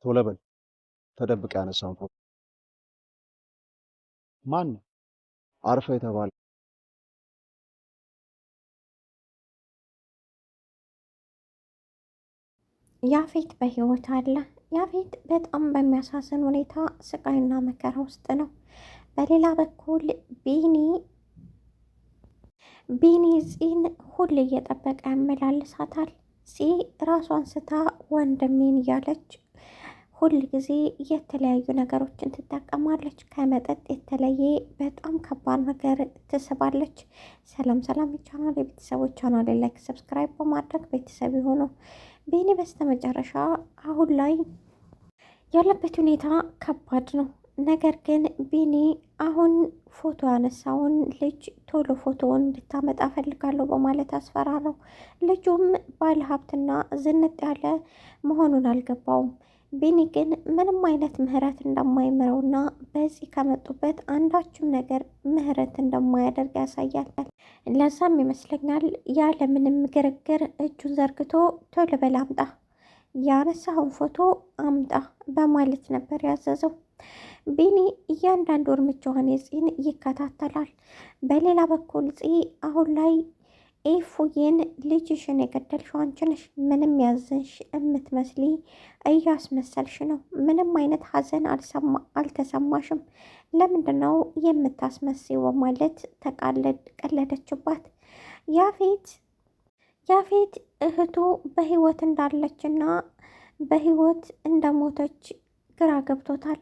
ቶሎ በል ተደብቀ ያነሳውን ፎቶ ማን ነው? አርፈ የተባለ ያፌት በህይወት አለ። ያፌት በጣም በሚያሳዝን ሁኔታ ስቃይና መከራ ውስጥ ነው። በሌላ በኩል ቢኒ ፂን ሁሌ እየጠበቀ ያመላልሳታል። ፂ ራሷን ስታ ወንድሜን እያለች ሁል ጊዜ የተለያዩ ነገሮችን ትጠቀማለች። ከመጠጥ የተለየ በጣም ከባድ ነገር ትስባለች። ሰላም ሰላም ይቻላል የቤተሰቦች ቻናል ላይክ ሰብስክራይብ በማድረግ ቤተሰብ የሆኑ ቢኒ በስተመጨረሻ አሁን ላይ ያለበት ሁኔታ ከባድ ነው። ነገር ግን ቢኒ አሁን ፎቶ ያነሳውን ልጅ ቶሎ ፎቶውን እንድታመጣ ፈልጋለሁ በማለት አስፈራረው። ልጁም ባለሀብትና ዝንጥ ያለ መሆኑን አልገባውም። ቢኒ ግን ምንም አይነት ምህረት እንደማይምረውና በዚህ ከመጡበት አንዳችም ነገር ምህረት እንደማያደርግ ያሳያል። ለዛም ይመስለኛል ያለምንም ግርግር እጁን ዘርግቶ ቶሎ በል አምጣ፣ ያነሳውን ፎቶ አምጣ በማለት ነበር ያዘዘው። ቢኒ እያንዳንዱ እርምጃዋን የፂን ይከታተላል። በሌላ በኩል ፂ አሁን ላይ ኤፉዬን ልጅሽን የገደልሽው አንቺ ነሽ፣ ምንም ያዘንሽ የምትመስሊ እያስመሰልሽ ነው፣ ምንም አይነት ሀዘን አልተሰማሽም፣ ለምንድን ነው የምታስመስይው? በማለት ቀለደችባት። ያፌት እህቱ በህይወት እንዳለችና በህይወት እንደሞተች ግራ ገብቶታል።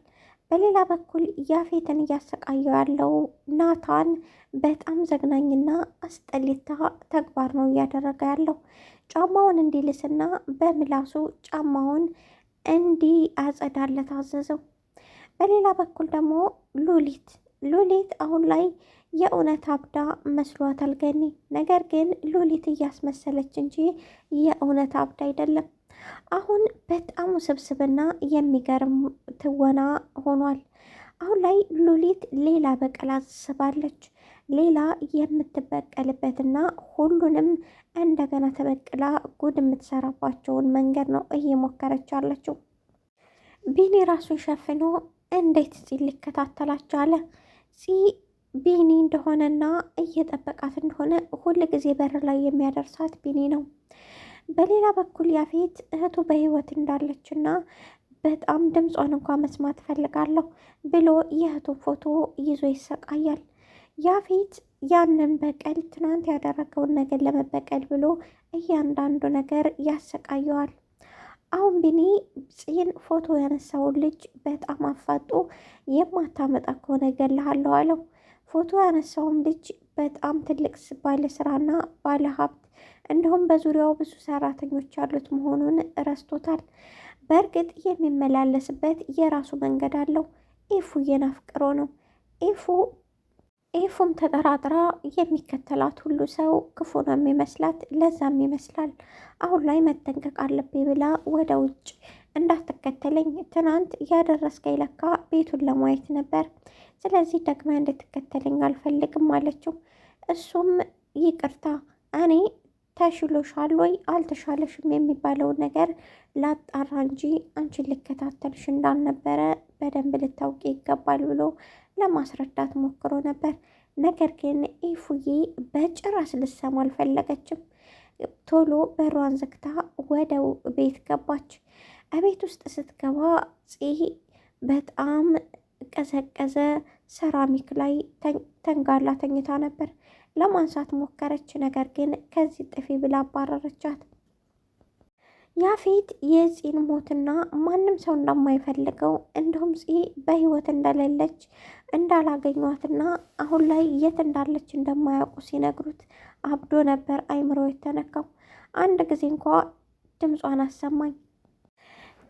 በሌላ በኩል ያፌትን እያሰቃየው ያለው ናታን በጣም ዘግናኝና አስጠሊታ ተግባር ነው እያደረገ ያለው። ጫማውን እንዲልስና በምላሱ ጫማውን እንዲያጸዳለት አዘዘው። በሌላ በኩል ደግሞ ሉሊት አሁን ላይ የእውነት አብዳ መስሏታል ገኒ። ነገር ግን ሉሊት እያስመሰለች እንጂ የእውነት አብዳ አይደለም። አሁን በጣም ውስብስብና የሚገርም ትወና ሆኗል። አሁን ላይ ሉሊት ሌላ በቀል አስባለች። ሌላ የምትበቀልበትና ሁሉንም እንደገና ተበቅላ ጉድ የምትሰራባቸውን መንገድ ነው እየሞከረች ያለችው። ቢኒ ራሱን ሸፍኖ እንዴት ሲል ሊከታተላቸው አለ። ቢኒ እንደሆነና እየጠበቃት እንደሆነ ሁል ጊዜ በር ላይ የሚያደርሳት ቢኒ ነው። በሌላ በኩል ያፌት እህቱ በህይወት እንዳለችና በጣም ድምጿን እንኳን መስማት ፈልጋለሁ ብሎ የእህቱን ፎቶ ይዞ ይሰቃያል። ያፌት ያንን በቀል ትናንት ያደረገውን ነገር ለመበቀል ብሎ እያንዳንዱ ነገር ያሰቃየዋል። አሁን ቢኒ ፂን ፎቶ ያነሳውን ልጅ በጣም አፋጦ የማታመጣ ከሆነ እገልሃለሁ አለው። ፎቶ ያነሳውም ልጅ በጣም ትልቅ ባለ ስራና ባለ ሀብት እንዲሁም በዙሪያው ብዙ ሰራተኞች ያሉት መሆኑን ረስቶታል። በእርግጥ የሚመላለስበት የራሱ መንገድ አለው። ኤፉዬን አፍቅሮ ነው። ኤፉም ተጠራጥራ የሚከተላት ሁሉ ሰው ክፉ ነው የሚመስላት። ለዛም ይመስላል አሁን ላይ መጠንቀቅ አለብኝ ብላ ወደ ውጭ እንዳትከተለኝ፣ ትናንት ያደረስከኝ ለካ ቤቱን ለማየት ነበር፣ ስለዚህ ደግማ እንድትከተለኝ አልፈልግም አለችው። እሱም ይቅርታ እኔ ተሽሎሻል ወይ አልተሻለሽም የሚባለውን ነገር ላጣራ እንጂ አንቺን ልከታተልሽ እንዳልነበረ በደንብ ልታውቂ ይገባል ብሎ ለማስረዳት ሞክሮ ነበር። ነገር ግን ኢፉዬ በጭራሽ ልትሰማ አልፈለገችም። ቶሎ በሯን ዘግታ ወደ ቤት ገባች። እቤት ውስጥ ስትገባ በጣም ቀዘቀዘ ሰራሚክ ላይ ተንጋላ ተኝታ ነበር። ለማንሳት ሞከረች፣ ነገር ግን ከዚህ ጥፊ ብላ አባረረቻት። ያፌት የፂን ሞትና ማንም ሰው እንደማይፈልገው እንዲሁም ፂ በህይወት እንደሌለች እንዳላገኟትና አሁን ላይ የት እንዳለች እንደማያውቁ ሲነግሩት አብዶ ነበር አይምሮ የተነካው። አንድ ጊዜ እንኳ ድምጿን አሰማኝ፣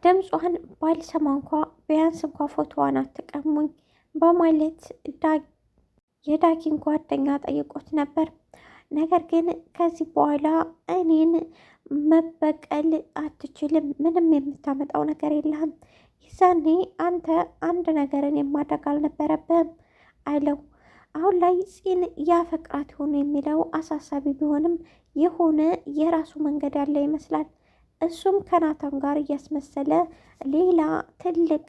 ድምጿን ባልሰማ እንኳ ቢያንስ እንኳ ፎቶዋን አትቀሙኝ በማለት የዳጊን ጓደኛ ጠይቆት ነበር። ነገር ግን ከዚህ በኋላ እኔን መበቀል አትችልም፣ ምንም የምታመጣው ነገር የለህም፣ ይዛኔ አንተ አንድ ነገርን የማድረግ አልነበረብህም አለው። አሁን ላይ ፂን ያፈቅራት ይሆኑ የሚለው አሳሳቢ ቢሆንም የሆነ የራሱ መንገድ ያለ ይመስላል። እሱም ከናታን ጋር እያስመሰለ ሌላ ትልቅ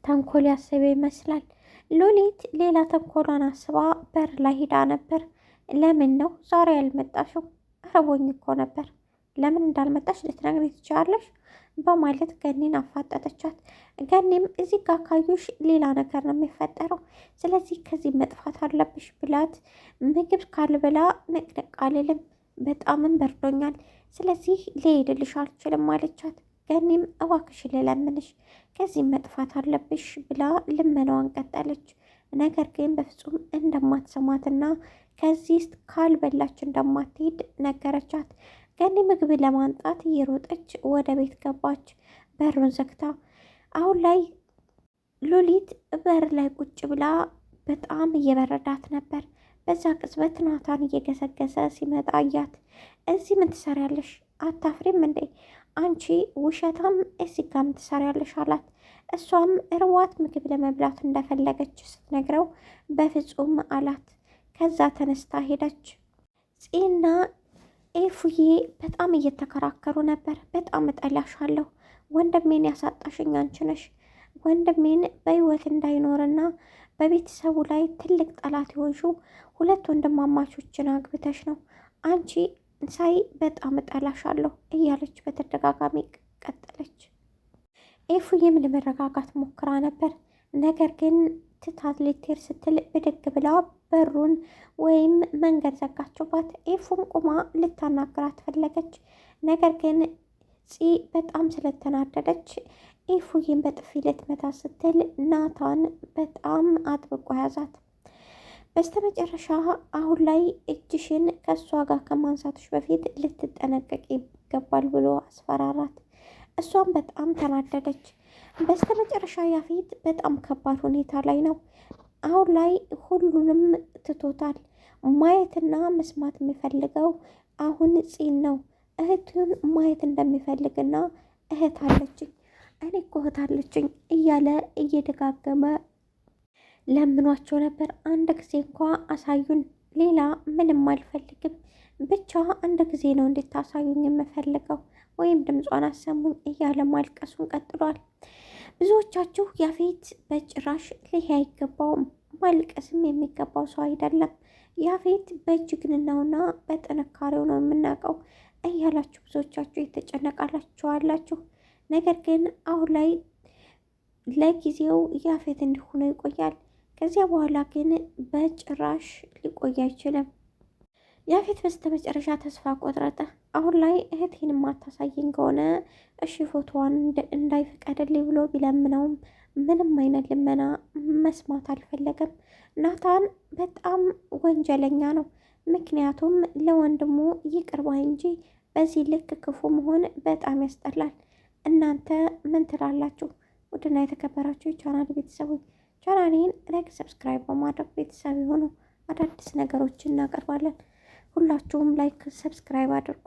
ተንኮል ያሰበ ይመስላል። ሉሊት ሌላ ተንኮሏን አስባ በር ላይ ሄዳ ነበር። ለምን ነው ዛሬ ያልመጣሽው? ረቦኝ እኮ ነበር። ለምን እንዳልመጣሽ ልትነግሪኝ ትችያለሽ? በማለት ገኒን አፋጠጠቻት። ገኒም እዚህ ጋር ካዩሽ ሌላ ነገር ነው የሚፈጠረው፣ ስለዚህ ከዚህ መጥፋት አለብሽ ብላት ምግብ ካልበላ ንቅንቅ አልልም፣ በጣምም በርዶኛል፣ ስለዚህ ልሄድልሽ አልችልም አለቻት። ገኒም እባክሽ ልለምንሽ ከዚህ መጥፋት አለብሽ ብላ ልመናዋን ቀጠለች። ነገር ግን በፍጹም እንደማትሰማትና ከዚህ ካልበላች እንደማትሄድ ነገረቻት። ገኒ ምግብ ለማንጣት እየሮጠች ወደ ቤት ገባች፣ በሩን ዘግታ። አሁን ላይ ሉሊት በር ላይ ቁጭ ብላ በጣም እየበረዳት ነበር። በዛ ቅጽበት ናታን እየገሰገሰ ሲመጣ አያት። እዚህ ምን ትሰሪያለሽ? አታፍሪም እንዴ? አንቺ ውሸታም እዚህ ጋር ምን ትሰሪያለሽ አላት። እሷም እርዋት ምግብ ለመብላት እንደፈለገች ስትነግረው በፍጹም አላት። ከዛ ተነስታ ሄደች። ፂና ኤፉዬ በጣም እየተከራከሩ ነበር። በጣም እጠላሻለሁ፣ ወንድሜን ያሳጣሽኝ አንቺ ነሽ። ወንድሜን በህይወት እንዳይኖርና በቤተሰቡ ላይ ትልቅ ጠላት የሆንሽው ሁለት ወንድማማቾችን አግብተሽ ነው። አንቺ ሳይ በጣም እጠላሻለሁ እያለች በተደጋጋሚ ቀጠለች። ኤፉዬም ለመረጋጋት ሞክራ ነበር። ነገር ግን ትታት ልትሄድ ስትል ብድግ ብላ በሩን ወይም መንገድ ዘጋችባት። ኤፉም ቁማ ልታናግራት ፈለገች። ነገር ግን ፂ በጣም ስለተናደደች ኤፉዬን በጥፊ ልትመታ ስትል ናታን በጣም አጥብቆ ያዛት። በስተመጨረሻ አሁን ላይ እጅሽን ከእሷ ጋር ከማንሳትሽ በፊት ልትጠነቀቅ ይገባል ብሎ አስፈራራት። እሷም በጣም ተናደደች። በስተመጨረሻ ያፌት በጣም ከባድ ሁኔታ ላይ ነው። አሁን ላይ ሁሉንም ትቶታል። ማየትና መስማት የሚፈልገው አሁን ፂን ነው። እህቱን ማየት እንደሚፈልግና እህት አለችኝ፣ እኔ እኮ እህት አለችኝ እያለ እየደጋገመ ለምኗቸው ነበር። አንድ ጊዜ እንኳ አሳዩን፣ ሌላ ምንም አልፈልግም፣ ብቻ አንድ ጊዜ ነው እንድታሳዩኝ የምፈልገው፣ ወይም ድምጿን አሰሙኝ እያለ ማልቀሱን ቀጥሏል። ብዙዎቻችሁ ያፌት በጭራሽ ይሄ አይገባውም፣ ማልቀስም የሚገባው ሰው አይደለም፣ ያፌት በእጅግንናውና በጥንካሬው ነው የምናውቀው እያላችሁ ብዙዎቻችሁ የተጨነቃላችሁ አላችሁ። ነገር ግን አሁን ላይ ለጊዜው ያፌት እንዲሆነ ይቆያል። ከዚያ በኋላ ግን በጭራሽ ሊቆይ አይችልም። ያፌት በስተመጨረሻ ተስፋ ቆረጠ። አሁን ላይ እህቴን ማታሳየኝ ከሆነ እሺ ፎቶዋን እንዳይፈቀድልኝ ብሎ ቢለምነውም ምንም አይነት ልመና መስማት አልፈለገም። ናታን በጣም ወንጀለኛ ነው። ምክንያቱም ለወንድሙ ይቅር ባይ እንጂ በዚህ ልክ ክፉ መሆን በጣም ያስጠላል። እናንተ ምን ትላላችሁ? ውድና የተከበራችሁ የቻናል ቤተሰቦች ቻናሌን ላይክ፣ ሰብስክራይብ በማድረግ ቤተሰብ የሆኑ አዳዲስ ነገሮችን እናቀርባለን። ሁላችሁም ላይክ፣ ሰብስክራይብ አድርጉ።